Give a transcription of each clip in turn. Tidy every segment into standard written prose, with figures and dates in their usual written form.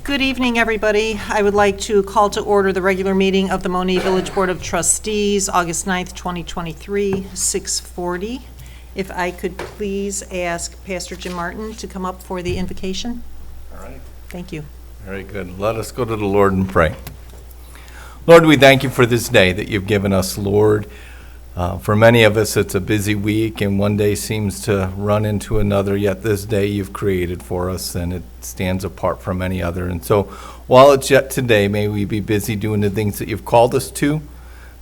Good evening, everybody. I would like to call to order the regular meeting of the Monee Village Board of Trustees, August 9th, 2023, 6:40. If I could please ask Pastor Jim Martin to come up for the invocation. All right. Thank you. Very good. Let us go to the Lord and pray. Lord, we thank you for this day that you've given us, Lord. For many of us, it's a busy week, and one day seems to run into another, yet this day you've created for us, and it stands apart from any other. And so while it's yet today, may we be busy doing the things that you've called us to.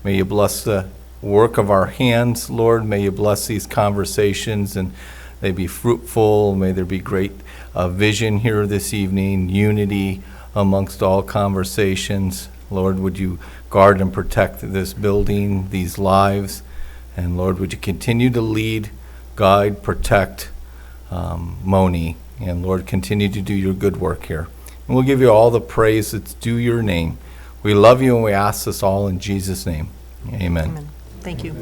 May you bless the work of our hands, Lord. May you bless these conversations, and they be fruitful. May there be great vision here this evening, unity amongst all conversations. Lord, would you guard and protect this building, these lives, and Lord, would you continue to lead, guide, protect Monee, and Lord, continue to do your good work here. And we'll give you all the praise that's due your name. We love you, and we ask this all in Jesus' name. Amen. Amen. Thank you.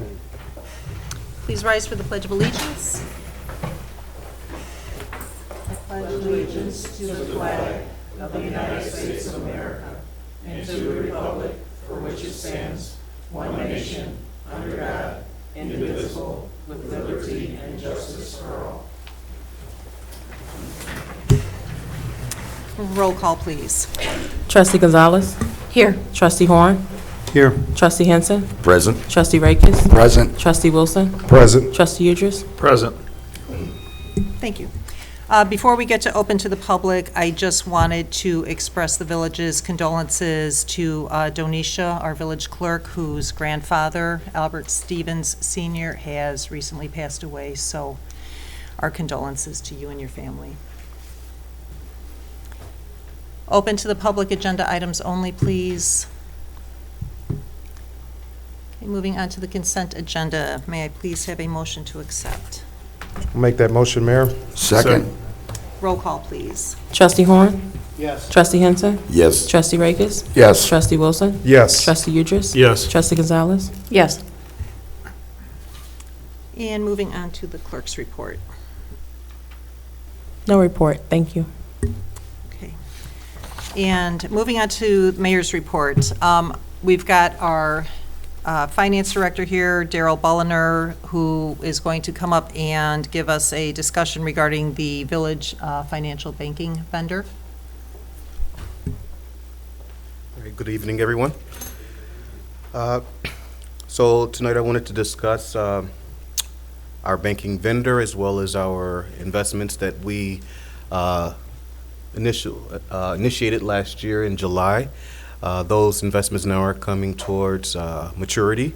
Please rise for the Pledge of Allegiance. I pledge allegiance to the flag of the United States of America and to the republic for which it stands, one nation, under God, indivisible, with liberty and justice for all. Roll call, please. Trustee Gonzalez. Here. Trustee Horn. Here. Trustee Henson. Present. Trustee Rakes. Present. Trustee Wilson. Present. Trustee Udris. Present. Thank you. Before we get to open to the public, I just wanted to express the village's condolences to Donisha, our village clerk, whose grandfather, Albert Stevens Sr., has recently passed away. So our condolences to you and your family. Open to the public agenda items only, please. Okay, moving on to the consent agenda. May I please have a motion to accept? I'll make that motion, Mayor. Second. Roll call, please. Trustee Horn. Yes. Trustee Henson. Yes. Trustee Rakes. Yes. Trustee Wilson. Yes. Trustee Udris. Yes. Trustee Gonzalez. Yes. And moving on to the clerk's report. No report. Thank you. Okay. And moving on to the mayor's report. We've got our finance director here, Daryl Bulliner, who is going to come up and give us a discussion regarding the village financial banking vendor. All right, good evening, everyone. So tonight I wanted to discuss our banking vendor as well as our investments that we initiated last year in July. Those investments now are coming towards maturity.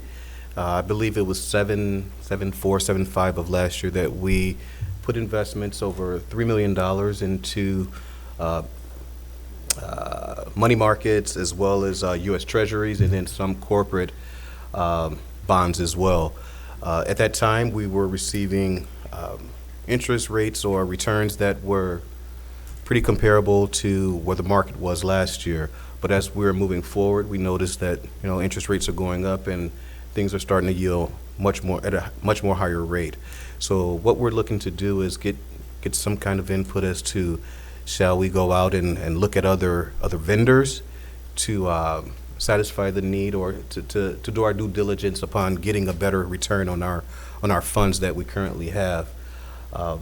I believe it was 7.4, 7.5 of last year that we put investments over $3 million into money markets as well as U.S. Treasuries and then some corporate bonds as well. At that time, we were receiving interest rates or returns that were pretty comparable to where the market was last year. But as we're moving forward, we noticed that interest rates are going up and things are starting to yield at a much more higher rate. So what we're looking to do is get some kind of input as to shall we go out and look at other vendors to satisfy the need or to do our due diligence upon getting a better return on our funds that we currently have.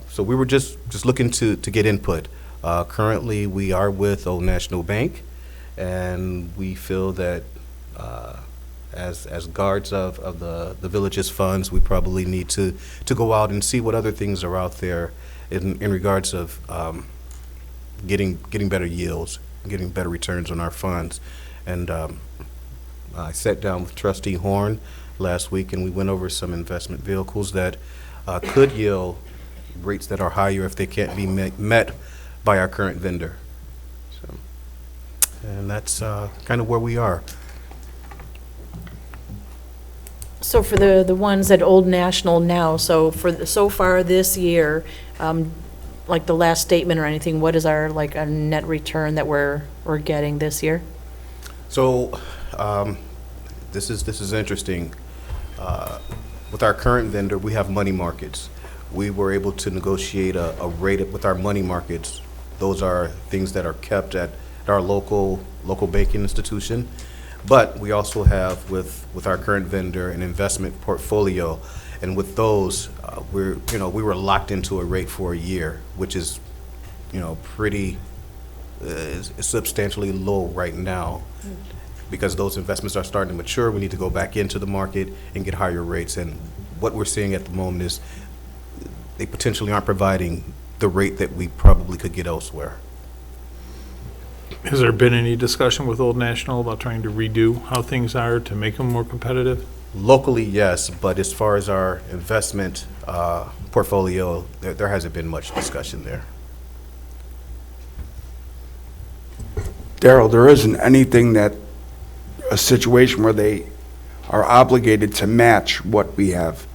So we were just looking to get input. Currently, we are with Old National Bank. And we feel that as guards of the village's funds, we probably need to go out and see what other things are out there in regards of getting better yields, getting better returns on our funds. And I sat down with Trustee Horn last week, and we went over some investment vehicles that could yield rates that are higher if they can't be met by our current vendor. And that's kind of where we are. So for the ones at Old National now, so so far this year, like the last statement or anything, what is our a net return that we're getting this year? So this is interesting. With our current vendor, we have money markets. We were able to negotiate a rate with our money markets. Those are things that are kept at our local banking institution. But we also have with our current vendor an investment portfolio, and with those, we were locked into a rate for a year, which is, pretty substantially low right now. Because those investments are starting to mature, we need to go back into the market and get higher rates. And what we're seeing at the moment is they potentially aren't providing the rate that we probably could get elsewhere. Has there been any discussion with Old National about trying to redo how things are to make them more competitive? Locally, yes, but as far as our investment portfolio, there hasn't been much discussion there. Daryl, there isn't anything a situation where they are obligated to match what we have.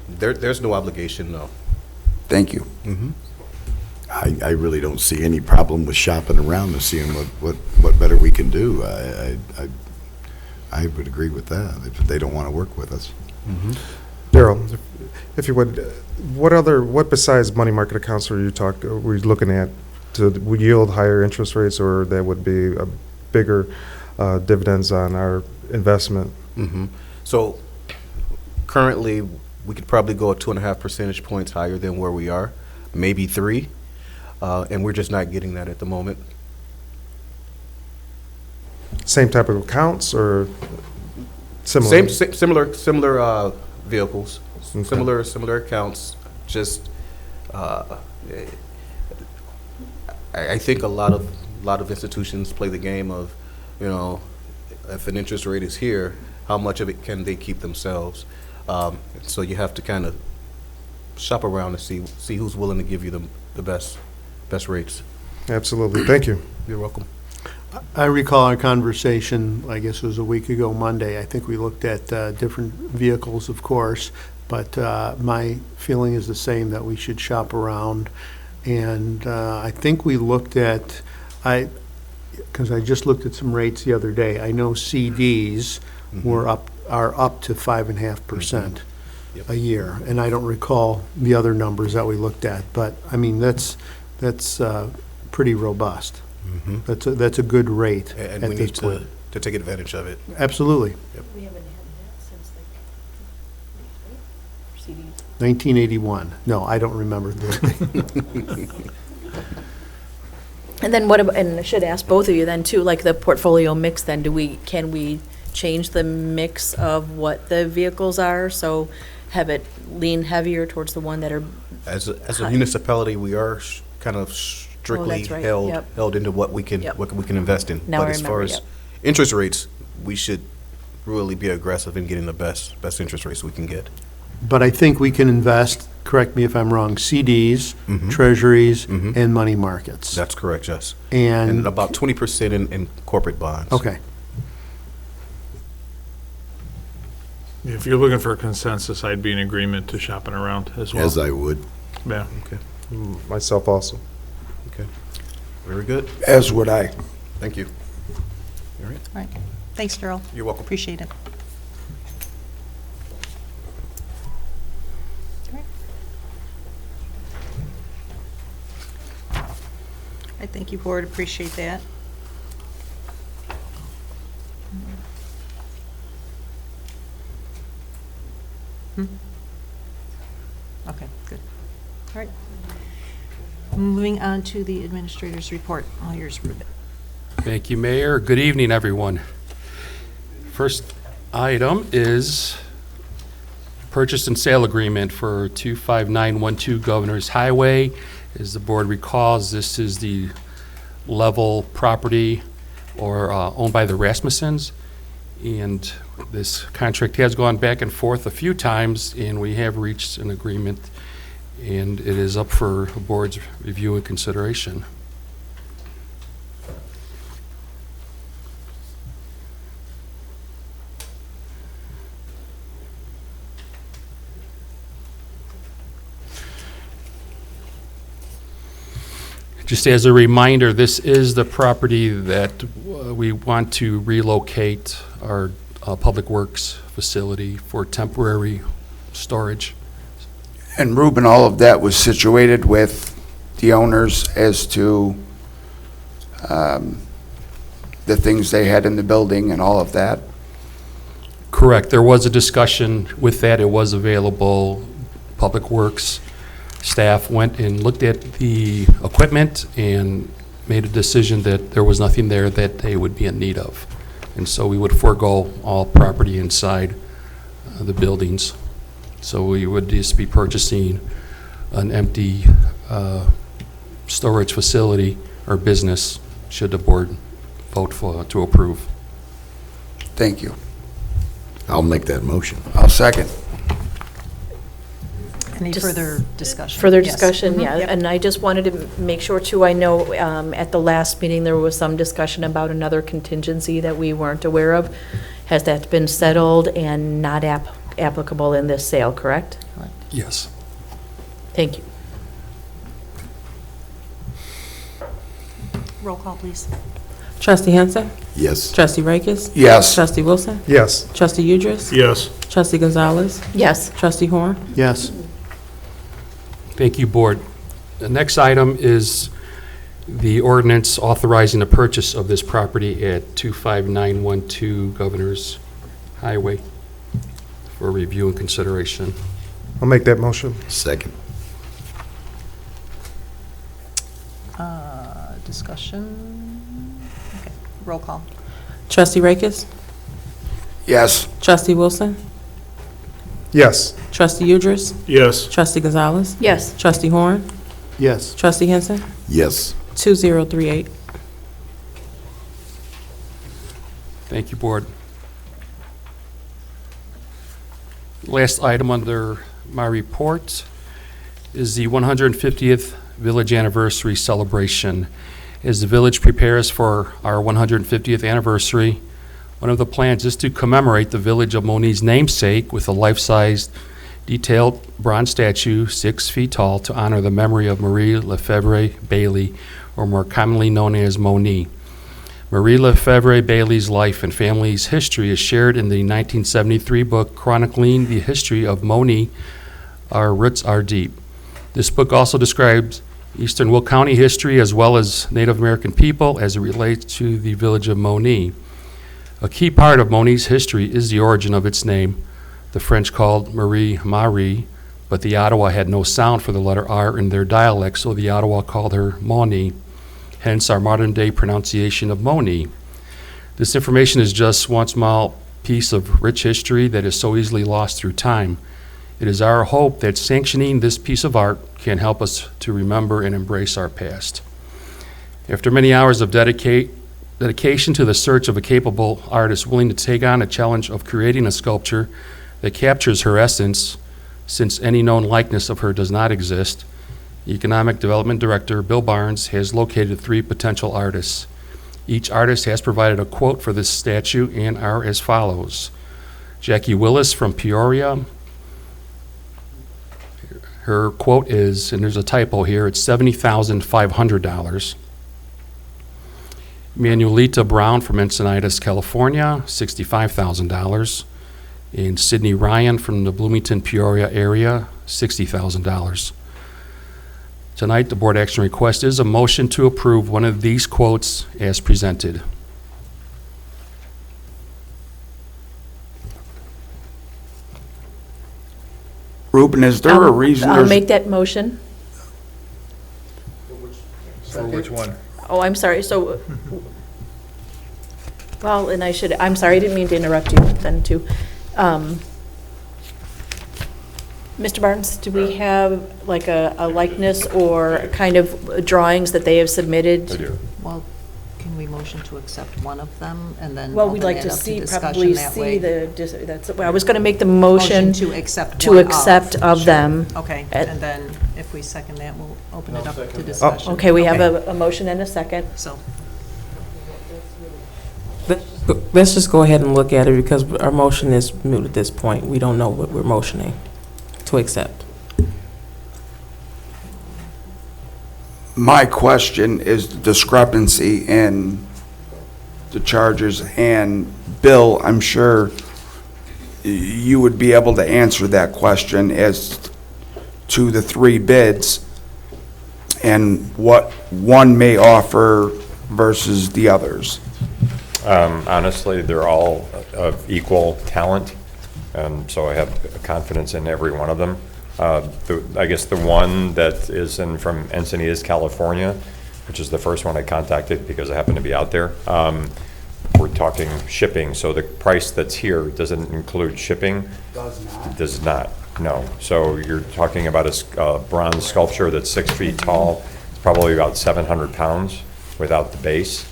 There's no obligation, no. Thank you. I really don't see any problem with shopping around and seeing what better we can do. I would agree with that, if they don't want to work with us. Daryl, if you would, what besides money market accounts were you looking at to yield higher interest rates, or that would be a bigger dividends on our investment? So currently, we could probably go 2.5 percentage points higher than where we are, maybe 3, and we're just not getting that at the moment. Same type of accounts or similar? Similar vehicles, Okay. similar accounts. Just, I think a lot of institutions play the game of, if an interest rate is here, how much of it can they keep themselves? So you have to kind of shop around and see who's willing to give you the best rates. Absolutely. Thank you. You're welcome. I recall our conversation, I guess it was a week ago Monday. I think we looked at different vehicles, of course, but my feeling is the same, that we should shop around. And I think we looked at, because I just looked at some rates the other day. I know CDs are up to 5.5% a year, and I don't recall the other numbers that we looked at. But I mean, that's pretty robust. That's a good rate And at we this need point. to take advantage of it. Absolutely. We haven't had that since CDs. 1981. No, I don't remember. And then what about, and I should ask both of you then too, like the portfolio mix then, can we change the mix of what the vehicles are? So have it lean heavier towards the one that are, As a municipality, we are kind of strictly that's right. held Yep. held into what we can Yep. invest in. Now But I as far remember, as interest rates, we should really be aggressive in getting the best interest rates we can get. But I think we can invest, correct me if I'm wrong, CDs, treasuries, and money markets. That's correct, Jess. And, And about 20% in corporate bonds. okay. If you're looking for a consensus, I'd be in agreement to shopping around as well. As I would. Yeah. Myself also. Okay. Very good. As would I. Thank you. All right. All right. Thanks, Daryl. You're welcome. Appreciate it. I thank you, Board. Appreciate that. Okay, good. All right. Moving on to the administrator's report. All yours, Ruben. Thank you, Mayor. Good evening, everyone. First item is purchase and sale agreement for 25912 Governor's Highway. As the board recalls, this is the level property owned by the Rasmussens. And this contract has gone back and forth a few times, and we have reached an agreement, and it is up for the board's review and consideration. Just as a reminder, this is the property that we want to relocate our Public Works facility for temporary storage. And Ruben, all of that was situated with the owners as to the things they had in the building and all of that? Correct. There was a discussion with that. It was available. Public Works staff went and looked at the equipment and made a decision that there was nothing there that they would be in need of. And so we would forego all property inside the buildings. So we would just be purchasing an empty storage facility or business, should the board vote to approve. Thank you. I'll make that motion. I'll second. Any Just further discussion? Further Yes. discussion, Mhm. yeah. Yep. And I just wanted to make sure too, I know at the last meeting, there was some discussion about another contingency that we weren't aware of. Has that been settled and not applicable in this sale, correct? Yes. Thank you. Roll call, please. Trustee Henson. Yes. Trustee Rakes. Yes. Trustee Wilson. Yes. Trustee Udris. Yes. Trustee Gonzalez. Yes. Trustee Horn. Yes. Thank you, Board. The next item is the ordinance authorizing the purchase of this property at 25912 Governor's Highway for review and consideration. I'll make that motion. Second. Discussion? Okay, roll call. Trustee Rakes. Yes. Trustee Wilson. Yes. Trustee Udris. Yes. Trustee Gonzalez. Yes. Trustee Horn. Yes. Trustee Henson. Yes. 2038. Thank you, Board. Last item under my report is the 150th Village Anniversary Celebration. As the village prepares for our 150th anniversary, one of the plans is to commemorate the village of Monee's namesake with a life-sized detailed bronze statue 6 feet tall to honor the memory of Marie Lefebvre Bailey, or more commonly known as Monee. Marie Lefebvre Bailey's life and family's history is shared in the 1973 book chronicling the history of Monee, Our Roots Are Deep. This book also describes Eastern Will County history as well as Native American people as it relates to the village of Monee. A key part of Monee's history is the origin of its name. The French called Marie, but the Ottawa had no sound for the letter R in their dialect, so the Ottawa called her Monee, hence our modern-day pronunciation of Monee. This information is just one small piece of rich history that is so easily lost through time. It is our hope that sanctioning this piece of art can help us to remember and embrace our past. After many hours of dedication to the search of a capable artist willing to take on a challenge of creating a sculpture that captures her essence, since any known likeness of her does not exist, Economic Development Director Bill Barnes has located 3 potential artists. Each artist has provided a quote for this statue and are as follows. Jackie Willis from Peoria. Her quote is, and there's a typo here, it's $70,500. Manuelita Brown from Encinitas, California, $65,000. And Sydney Ryan from the Bloomington, Peoria area, $60,000. Tonight, the board action request is a motion to approve one of these quotes as presented. Ruben, is there a reason I'll there's... make that motion. For which one? Oh, I'm sorry, so, well, and I'm sorry, I didn't mean to interrupt you then, too. Mr. Barnes, do we have like a likeness or kind of drawings that they have submitted? I do. Well, can we motion to accept one of them and then Well, we'd open like it to up see, discussion probably that see way? I was going to make the motion To accept to one of. accept of Sure. them. Okay, At- and then if we second that, we'll open it up to discussion. Okay, we have a motion and a second. So, Let's just go ahead and look at it because our motion is moot at this point. We don't know what we're motioning to accept. My question is the discrepancy in the charges, and Bill, I'm sure you would be able to answer that question as to the 3 bids and what one may offer versus the others? Honestly, they're all of equal talent, so I have confidence in every one of them. I guess the one that is from Encinitas, California, which is the first one I contacted because I happen to be out there. We're talking shipping, so the price that's here doesn't include shipping. Does not. Does not, no. So you're talking about a bronze sculpture that's 6 feet tall. It's probably about 700 pounds without the base.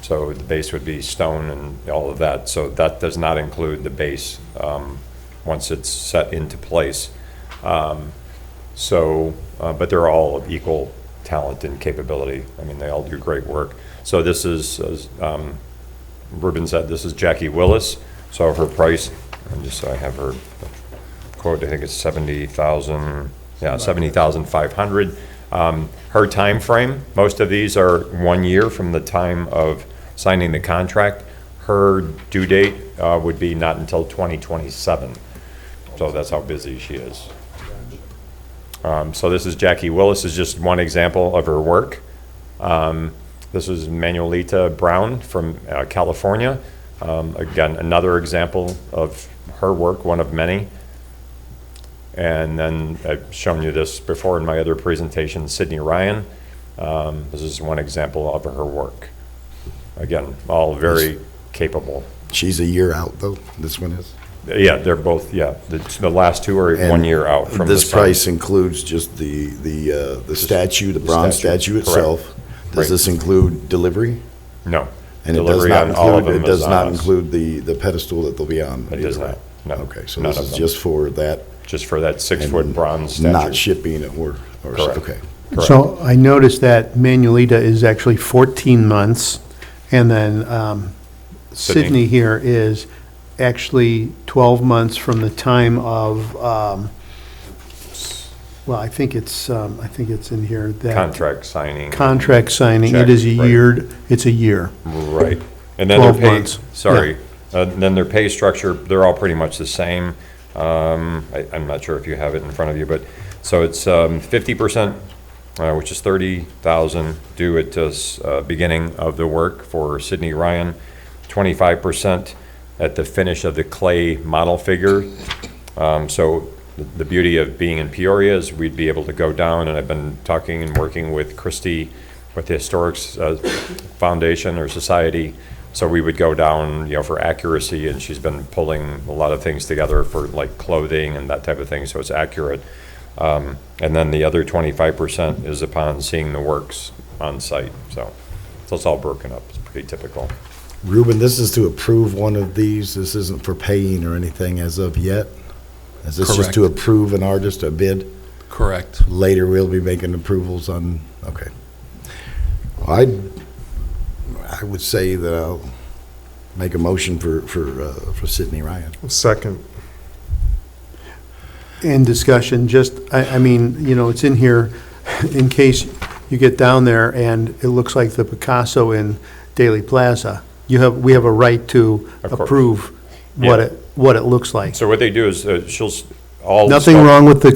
So the base would be stone and all of that. So that does not include the base once it's set into place. But they're all of equal talent and capability. I mean, they all do great work. So this is, as Ruben said, this is Jackie Willis. So her price, and just so I have her quote, I think it's 70,000. Yeah, 70,500. Her time frame, most of these are 1 year from the time of signing the contract. Her due date would be not until 2027. So that's how busy she is. So this is Jackie Willis. This is just one example of her work. This is Manuelita Brown from California. Again, another example of her work, one of many. And then I've shown you this before in my other presentation, Sydney Ryan. This is one example of her work. Again, all very capable. She's a year out, though, this one is? Yeah, they're both, yeah. The last two are And 1 year out from the this sign. price includes just the statue, the bronze statue correct. itself. Does Right. this include delivery? No. And it does Delivery not on all of include, them it does is not on us. include the pedestal that they'll be on? It does either not, way? no. Okay, so None this of is them. just for that? Just for that 6-foot and bronze statue. Not shipping it or, Correct. okay. Correct. So I noticed that Manuelita is actually 14 months, and then Sydney. Sydney here is actually 12 months from the time of, well, I think it's in here that. Contract signing. Contract signing, Check, it is a right. year, it's a year. Right. And then their 12 pay, months. sorry, then their pay structure, they're all pretty much the same. I'm not sure if you have it in front of you, but, so it's 50%, which is 30,000 due at the beginning of the work for Sydney Ryan, 25% at the finish of the clay model figure. So the beauty of being in Peoria is we'd be able to go down, and I've been talking and working with Christie with the Historics Foundation or Society. So we would go down, for accuracy, and she's been pulling a lot of things together for like clothing and that type of thing, so it's accurate. And then the other 25% is upon seeing the works on site. So it's all broken up. It's pretty typical. Ruben, this is to approve one of these. This isn't for paying or anything as of yet? Is this just Correct. to approve an artist, a bid? Correct. Later, we'll be making approvals on, okay. I would say that I'll make a motion for Sydney Ryan. Second. In discussion, I mean, it's in here in case you get down there and it looks like the Picasso in Daly Plaza. We have a right to Of course. approve Yeah. what it looks like. So what they do is all. the Nothing stuff- wrong with the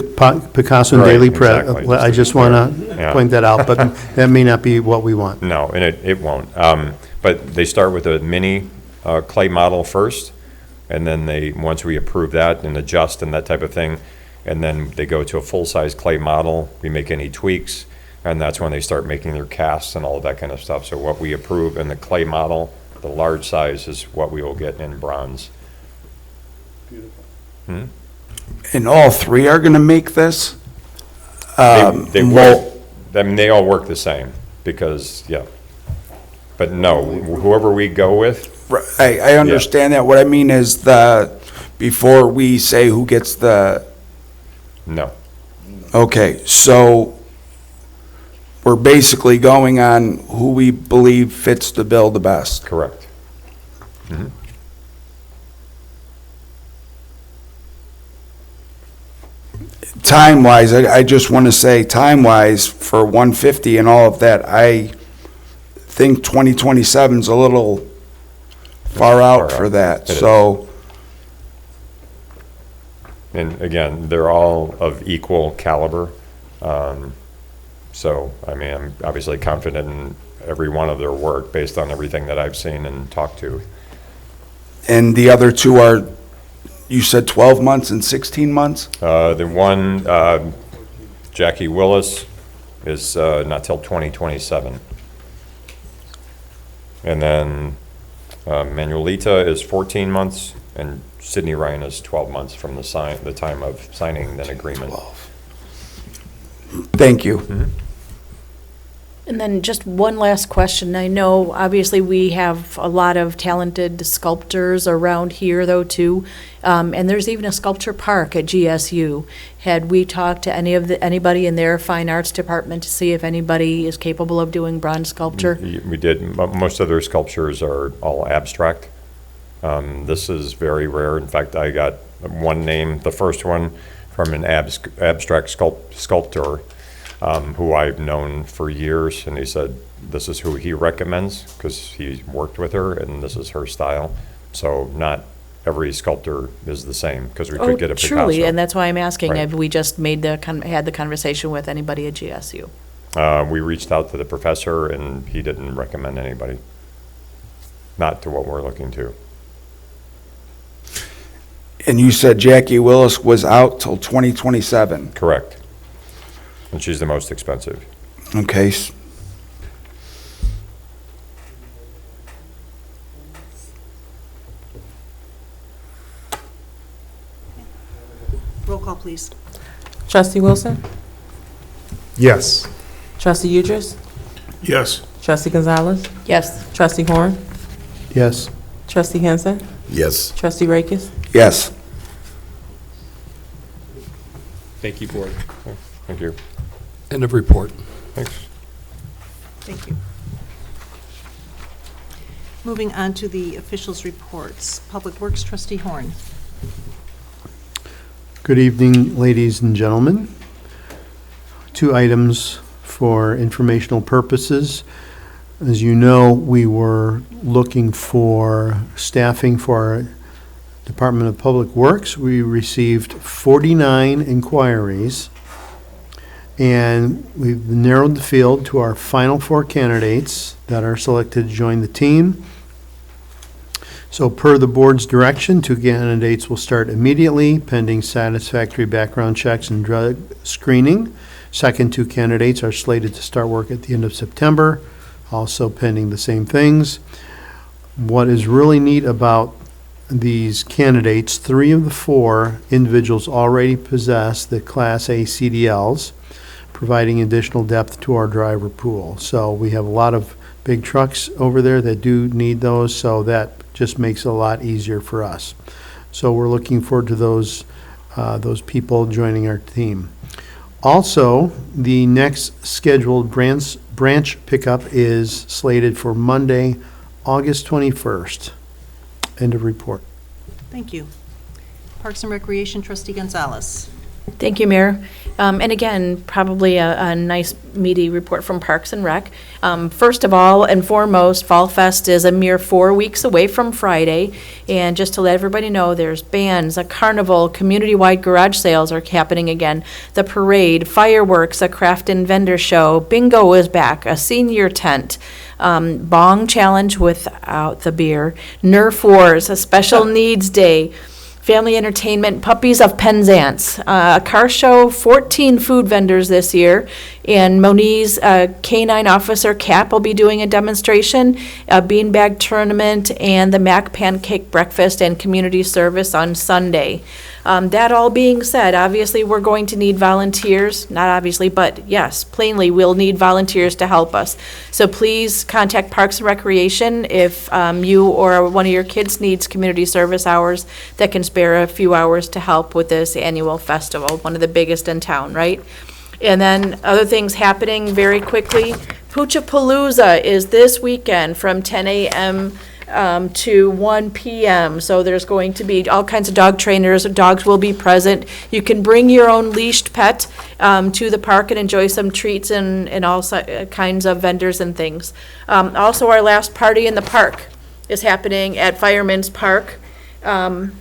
Picasso in Right, Daily exactly. Plaza. I just want to Yeah. point that out, but that may not be what we want. No, and it won't. But they start with a mini clay model first, and then once we approve that and adjust and that type of thing, and then they go to a full-size clay model, we make any tweaks, and that's when they start making their casts and all of that kind of stuff. So what we approve in the clay model, the large size, is what we will get in bronze. And all three are going to make this? They work, I mean, they all work the same, because, yeah. But no, whoever we go with, I understand that. What I mean is before we say who gets the, no. okay, so we're basically going on who we believe fits the bill the best. Correct. Time-wise, I just want to say, time-wise, for 150 and all of that, I think 2027 is a little far out for that, It is. so, And again, they're all of equal caliber. So, I mean, I'm obviously confident in every one of their work based on everything that I've seen and talked to. And the other two are, you said 12 months and 16 months? The one, Jackie Willis, is not till 2027. And then Manuelita is 14 months, and Sydney Ryan is 12 months from the time of signing an agreement. Thank you. And then just one last question. I know, obviously, we have a lot of talented sculptors around here, though, too. And there's even a sculpture park at GSU. Had we talked to anybody in their fine arts department to see if anybody is capable of doing bronze sculpture? We did. Most of their sculptures are all abstract. This is very rare. In fact, I got one name, the first one, from an abstract sculptor who I've known for years, and he said this is who he recommends because he worked with her and this is her style. So not every sculptor is the same, because we could get a Picasso. Truly, and that's why I'm asking. Right. Have we just had the conversation with anybody at GSU? We reached out to the professor and he didn't recommend anybody. Not to what we're looking to. And you said Jackie Willis was out till 2027? Correct. And she's the most expensive. Okay. Roll call, please. Trustee Wilson? Yes. Trustee Udris? Yes. Trustee Gonzalez? Yes. Trustee Horn? Yes. Trustee Henson? Yes. Trustee Rakis? Yes. Thank you, Board. Thank you. End of report. Thanks. Thank you. Moving on to the officials' reports. Public Works, Trustee Horn. Good evening, ladies and gentlemen. 2 items for informational purposes. As you know, we were looking for staffing for our Department of Public Works. We received 49 inquiries, and we've narrowed the field to our final 4 candidates that are selected to join the team. So per the board's direction, 2 candidates will start immediately, pending satisfactory background checks and drug screening. Second 2 candidates are slated to start work at the end of September, also pending the same things. What is really neat about these candidates, 3 of the 4 individuals already possess the Class A CDLs, providing additional depth to our driver pool. So we have a lot of big trucks over there that do need those, so that just makes it a lot easier for us. So we're looking forward to those people joining our team. Also, the next scheduled branch pickup is slated for Monday, August 21st. End of report. Thank you. Parks and Recreation, Trustee Gonzalez. Thank you, Mayor. And again, probably a nice meaty report from Parks and Rec. First of all and foremost, Fall Fest is a mere 4 weeks away from Friday. And just to let everybody know, there's bands, a carnival, community-wide garage sales are happening again, the parade, fireworks, a craft and vendor show, bingo is back, a senior tent, bong challenge without the beer, Nerf Wars, a special needs day, family entertainment, Puppies of Penzance, a car show, 14 food vendors this year, and Monee's Canine Officer Cap will be doing a demonstration, a beanbag tournament, and the Mac Pancake Breakfast and community service on Sunday. That all being said, obviously, we're going to need volunteers, not obviously, but yes, plainly, we'll need volunteers to help us. So please contact Parks and Recreation if you or one of your kids needs community service hours that can spare a few hours to help with this annual festival, one of the biggest in town, right? And then other things happening very quickly. Poochapalooza is this weekend from 10 a.m. To 1 p.m. So there's going to be all kinds of dog trainers. Dogs will be present. You can bring your own leashed pet to the park and enjoy some treats and all kinds of vendors and things. Also, our last party in the park is happening at Fireman's Park. And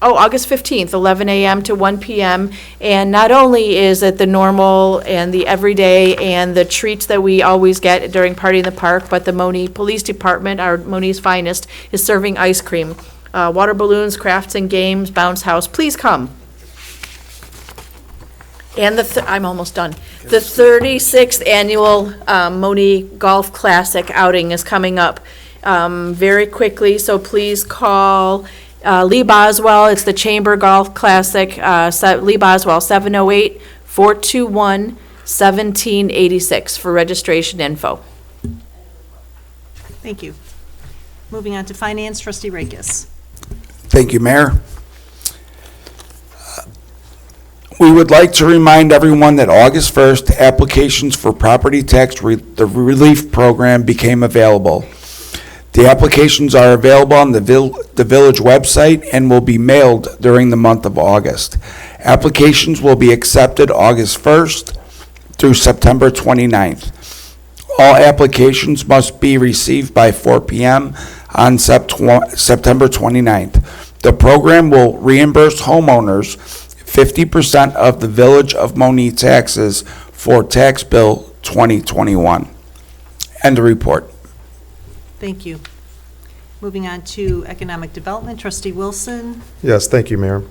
August 15th, 11 a.m. to 1 p.m. And not only is it the normal and the everyday and the treats that we always get during Party in the Park, but the Monee Police Department, our Monee's finest, is serving ice cream. Water balloons, crafts and games, bounce house. Please come. And I'm almost done. The 36th annual Monee Golf Classic outing is coming up very quickly, so please call Lee Boswell. It's the Chamber Golf Classic, Lee Boswell, 708-421-1786 for registration info. Thank you. Moving on to finance, trustee Rakis. Thank you, Mayor. We would like to remind everyone that August 1st, applications for property tax the relief program became available. The applications are available on the village website and will be mailed during the month of August. Applications will be accepted August 1st through September 29th. All applications must be received by 4 p.m. on September 29th. The program will reimburse homeowners 50% of the Village of Monee taxes for tax bill 2021. End of report. Thank you. Moving on to economic development, trustee Wilson. Yes, thank you, Mayor.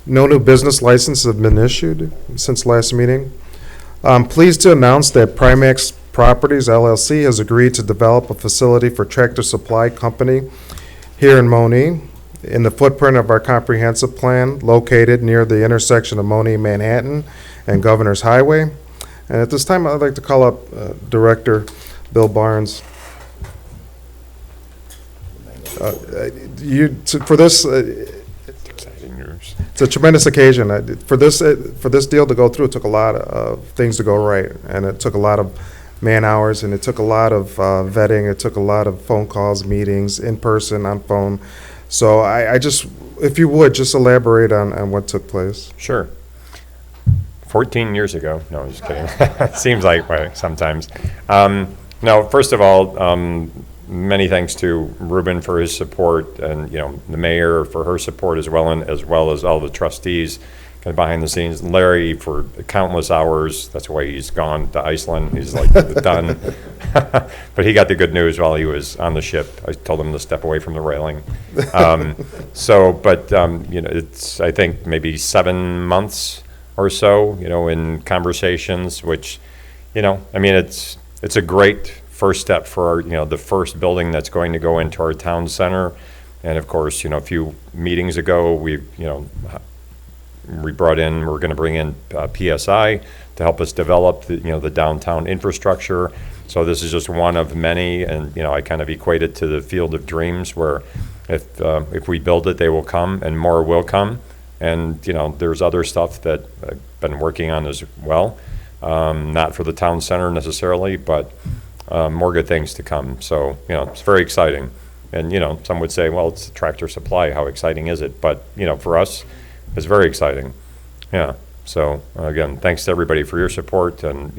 No new business licenses have been issued since last meeting. I'm pleased to announce that Primax Properties LLC has agreed to develop a facility for Tractor Supply Company here in Monee in the footprint of our comprehensive plan located near the intersection of Monee, Manhattan, and Governor's Highway. And at this time, I'd like to call up Director Bill Barnes. For this, it's a tremendous occasion. For this deal to go through, it took a lot of things to go right, and it took a lot of man hours, and it took a lot of vetting. It took a lot of phone calls, meetings, in person, on phone. So I just, if you would, just elaborate on what took place. Sure. 14 years ago. No, I'm just kidding. Seems like way sometimes. No, first of all, many thanks to Ruben for his support, and the mayor for her support as well, and as well as all the trustees kind of behind the scenes. Larry for countless hours. That's why he's gone to Iceland. He's like done. But he got the good news while he was on the ship. I told him to step away from the railing. It's I think maybe 7 months or so, in conversations, which, it's a great first step for our, the first building that's going to go into our town center. And of course, a few meetings ago, we're going to bring in PSI to help us develop the downtown infrastructure. So this is just one of many, and I kind of equate it to the field of dreams, where if we build it, they will come, and more will come. And there's other stuff that I've been working on as well, not for the town center necessarily, but more good things to come. So it's very exciting. And some would say, well, it's Tractor Supply. How exciting is it? But for us, it's very exciting. Yeah. So again, thanks to everybody for your support, and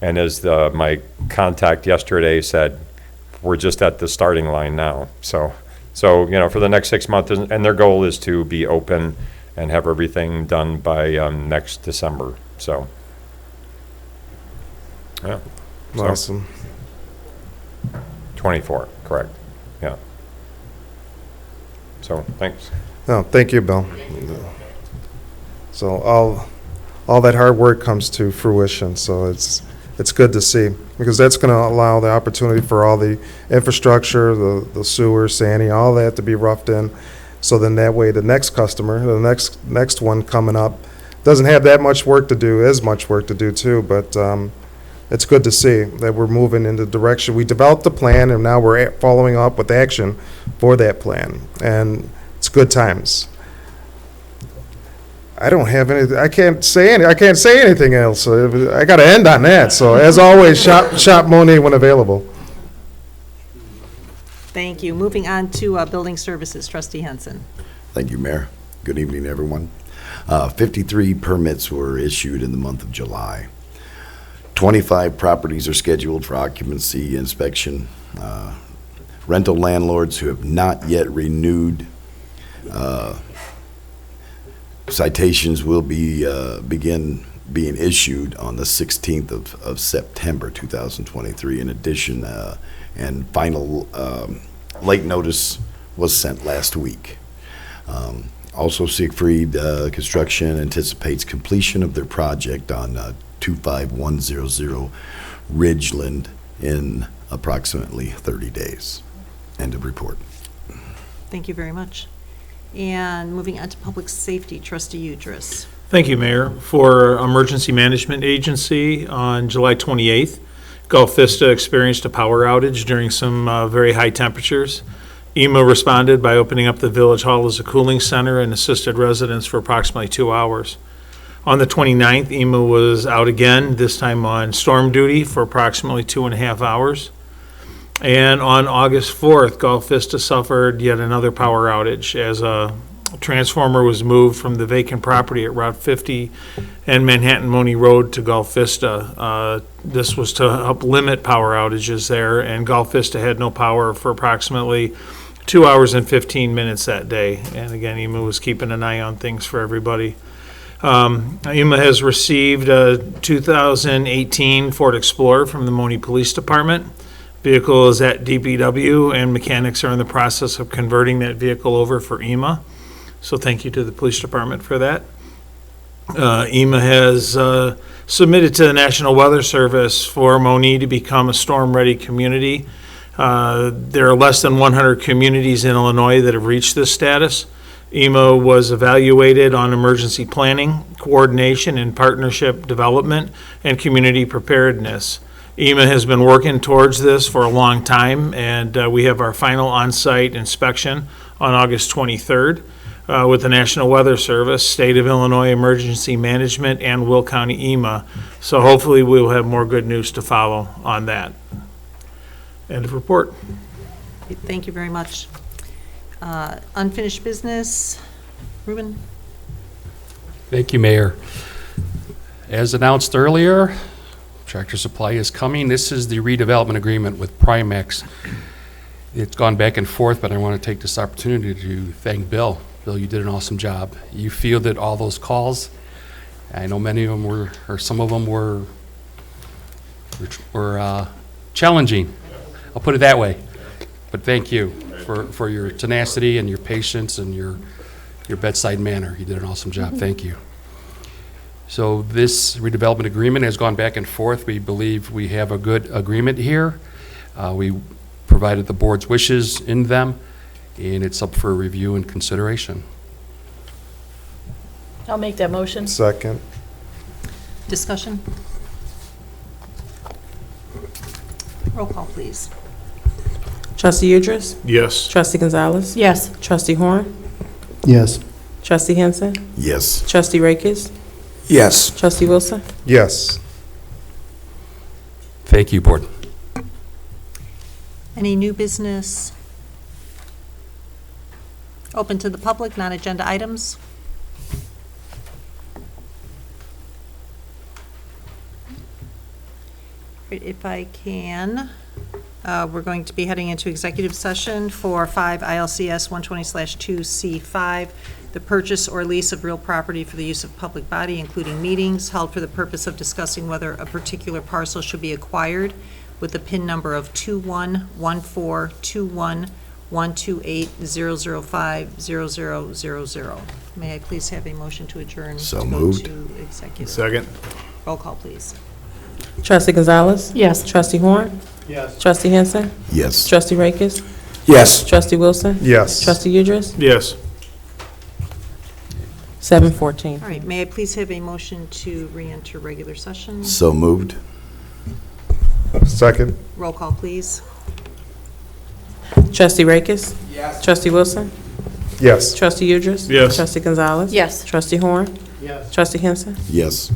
and as my contact yesterday said, we're just at the starting line now. So for the next 6 months, and their goal is to be open and have everything done by next December. So yeah. Awesome. 24, correct. Yeah. So thanks. No, thank you, Bill. So all that hard work comes to fruition. So it's good to see, because that's going to allow the opportunity for all the infrastructure, the sewer, sanding, all that to be roughed in. So then that way the next customer, the next one coming up, doesn't have that much work to do, as much work to do too, but it's good to see that we're moving in the direction. We developed a plan, and now we're following up with action for that plan, and it's good times. I don't have any. I can't say anything else. I got to end on that. So as always, shop Monee when available. Thank you. Moving on to building services, trustee Henson. Thank you, Mayor. Good evening, everyone. 53 permits were issued in the month of July. 25 properties are scheduled for occupancy inspection. Rental landlords who have not yet renewed Citations will begin being issued on the 16th of September 2023. In addition, and final late notice was sent last week. Also, Siegfried Construction anticipates completion of their project on 25100 Ridgeland in approximately 30 days. End of report. Thank you very much. And moving on to public safety, Trustee Udris. Thank you, Mayor. For Emergency Management Agency, on July 28th, Gulf Vista experienced a power outage during some very high temperatures. EMA responded by opening up the Village Hall as a cooling center and assisted residents for approximately 2 hours. On the 29th, EMA was out again, this time on storm duty for approximately 2.5 hours. And on August 4th, Gulf Vista suffered yet another power outage as a transformer was moved from the vacant property at Route 50 and Manhattan Monee Road to Gulf Vista. This was to help limit power outages there, and Gulf Vista had no power for approximately 2 hours and 15 minutes that day. And again, EMA was keeping an eye on things for everybody. EMA has received a 2018 Ford Explorer from the Monee Police Department. Vehicle is at DPW, and mechanics are in the process of converting that vehicle over for EMA. So thank you to the police department for that. EMA has submitted to the National Weather Service for Monee to become a storm-ready community. There are less than 100 communities in Illinois that have reached this status. EMA was evaluated on emergency planning, coordination, and partnership development, and community preparedness. EMA has been working towards this for a long time, and we have our final on-site inspection on August 23rd with the National Weather Service, State of Illinois Emergency Management, and Will County EMA. So hopefully we'll have more good news to follow on that. End of report. Thank you very much. Unfinished business, Ruben? Thank you, Mayor. As announced earlier, Tractor Supply is coming. This is the redevelopment agreement with Primex. It's gone back and forth, but I want to take this opportunity to thank Bill. Bill, you did an awesome job. You fielded all those calls. I know many of them were, or some of them were challenging. I'll put it that way. But thank you for your tenacity and your patience and your bedside manner. You did an awesome job. Thank you. So this redevelopment agreement has gone back and forth. We believe we have a good agreement here. We provided the board's wishes in them, and it's up for review and consideration. I'll make that motion. Second. Discussion? Roll call, please. Trustee Udris? Yes. Trustee Gonzalez? Yes. Trustee Horn? Yes. Trustee Henson? Yes. Trustee Rakes? Yes. Trustee Wilson? Yes. Thank you, board. Any new business? Open to the public, non-agenda items? If I can, we're going to be heading into executive session for 5 ILCS 120/2C5, the purchase or lease of real property for the use of public body, including meetings, held for the purpose of discussing whether a particular parcel should be acquired with the PIN number of 2114211280050000. May I please have a motion to adjourn? So to go moved. to executive. Second. Roll call, please. Trustee Gonzalez? Yes. Trustee Horn? Yes. Trustee Henson? Yes. Trustee Rakes? Yes. Trustee Wilson? Yes. Trustee Udris? Yes. 7:14. All right, may I please have a motion to re-enter regular session? So moved. Second. Roll call, please. Trustee Rakes? Yes. Trustee Wilson? Yes. Trustee Udris? Yes. Trustee Gonzalez? Yes. Trustee Horn? Yes. Trustee Henson? Yes.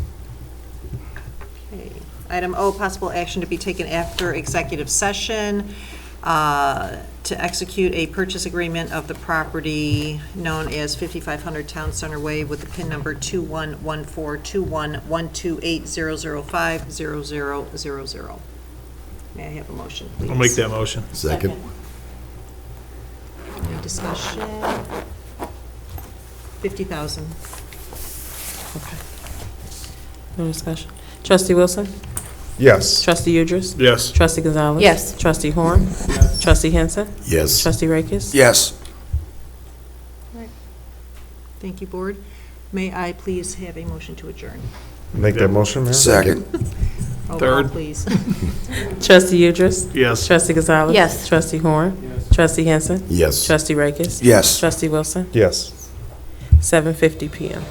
Okay. Item O, possible action to be taken after executive session to execute a purchase agreement of the property known as 5500 Town Center Way with the PIN number 2114211280050000. May I have a motion, please? I'll make that motion. Second. Any discussion? 50,000. No discussion. Trustee Wilson? Yes. Trustee Udris? Yes. Trustee Gonzalez? Yes. Trustee Horn? Trustee Henson? Yes. Trustee Rakis? Yes. Thank you, Board. May I please have a motion to adjourn? Make that motion, Mayor? Second. Roll call, Third. please. Trustee Udris? Yes. Trustee Gonzalez? Yes. Trustee Horn? Trustee Henson? Yes. Trustee Rakis? Yes. Trustee Wilson? Yes. 7:50 PM.